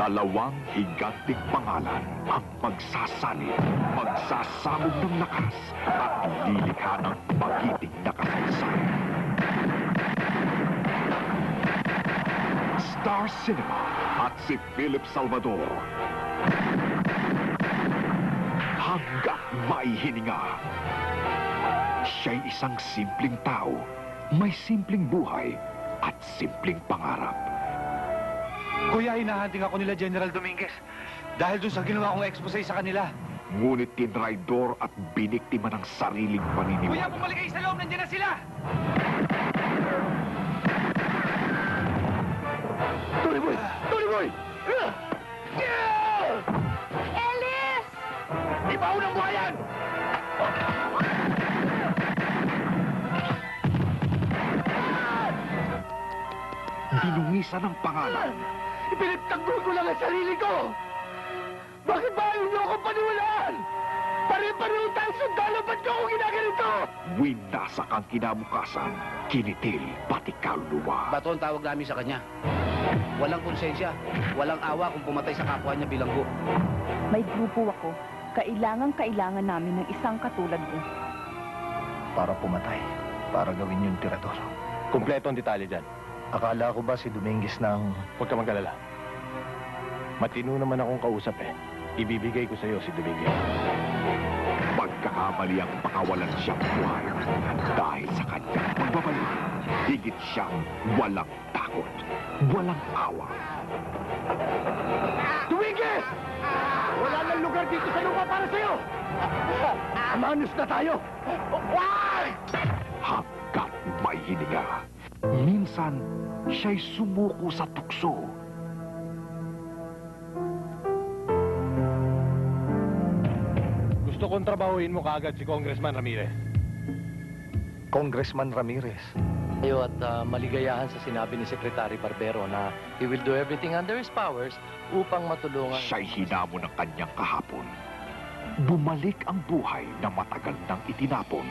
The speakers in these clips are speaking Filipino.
Dalawang higanting pangalan ang magsasanib, magsasabog ng lakas at lilikha ng magiting na kasaysayan. Star Cinema at si Philip Salvador. Hangga't may hininga. Siya'y isang simpleng tao, may simpleng buhay at simpleng pangarap. Kuya, hinahanting ako nila General Dominguez dahil dun sa ginawa kong expose sa kanila. Ngunit tinraidor at biniktima ng sariling paniniwala. Kuya, bumalik kayo sa loob! Nandiyan na sila! Tony Boy! Tony Boy! Ellis! Ibaw ng buhayan! Dinungisan ng pangalan. Ipinagtanggol ko lang ang sarili ko! Bakit ba ayaw niyo akong paniwalaan? Pare-pareho tayong sundalo, ba't niyo ako ginaganito? Winasak ang kinabukasan, kinitil pati kaluluwa. Bato ang tawag namin sa kanya. Walang konsensya, walang awa kung pumatay sa kapwa niya bilanggo. May grupo ako. Kailangan namin ng isang katulad mo. Para pumatay, para gawin yung tirador. Kumpleto ang detalye dyan. Akala ko ba si Dominguez ng... Huwag ka mag-alala. Matino naman akong kausap eh. Ibibigay ko sa'yo si Dominguez. Pagkakamali ang pakawalan siyang buhay dahil sa kanyang pagbabalik, higit siyang walang takot, walang awa. Dominguez! Wala nang lugar dito sa lupa para sa'yo! Manos na tayo! Hanggat may hininga. Minsan, siya'y sumuko sa tukso. Gusto kong trabahuin mo kaagad si Congressman Ramirez. Congressman Ramirez. Tayo at maligayahan sa sinabi ni Secretary Barbero na he will do everything under his powers upang matulungan. Siya'y hinamon ng kanyang kahapon. Bumalik ang buhay na matagal nang itinapon.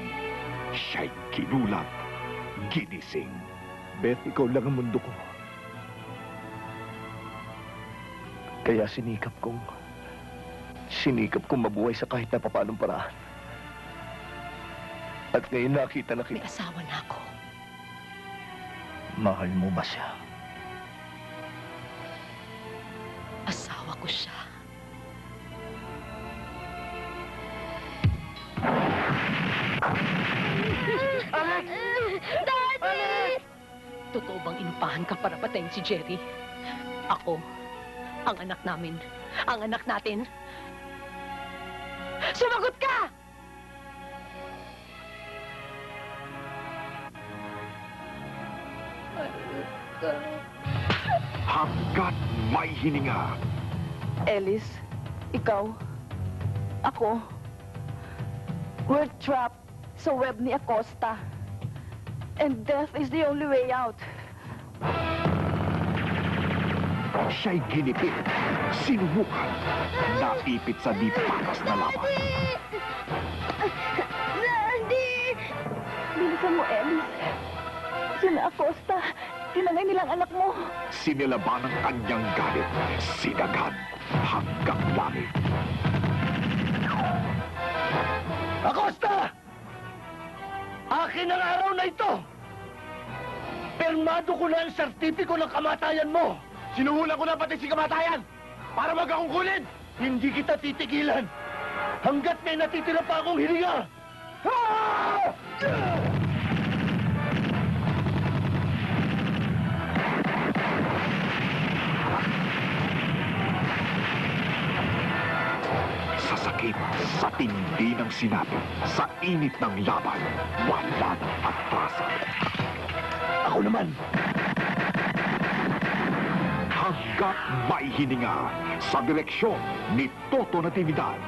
Siya'y kinulat, ginising. Beth, ikaw lang ang mundo ko. Kaya sinikap kong mabuhay sa kahit na papanong paraan. At ngayon nakita na May asawa na ako. Mahal mo ba siya? Asawa ko siya. Alex! Daddy! Totoo bang inupahan ka para patayin si Jerry? Ako, ang anak namin, ang anak natin. Sumagot ka! Hanggat may hininga. Ellis, ikaw, ako, we're trapped sa web ni Acosta. And death is the only way out. Siya'y ginipit, sinubukan, naipit sa di patas na laban. Daddy! Bilisan mo, Ellis. Sina Acosta, tinangay nilang anak mo. Sinilaban ang kanyang galit, sinagad hanggang langit. Acosta! Akin ang araw na ito! Pirmado ko na ang sertipiko ng kamatayan mo! Sinuhulan ko na pati si kamatayan! Para magkakungkulin! Hindi kita titigilan! Hanggat may natitira pa akong hininga! Ah! Sa sakit, sa tindi ng sinabi, sa init ng laban, wala ng atrasan. Ako naman! Hanggat may hininga sa direksyon ni Toto Natividad.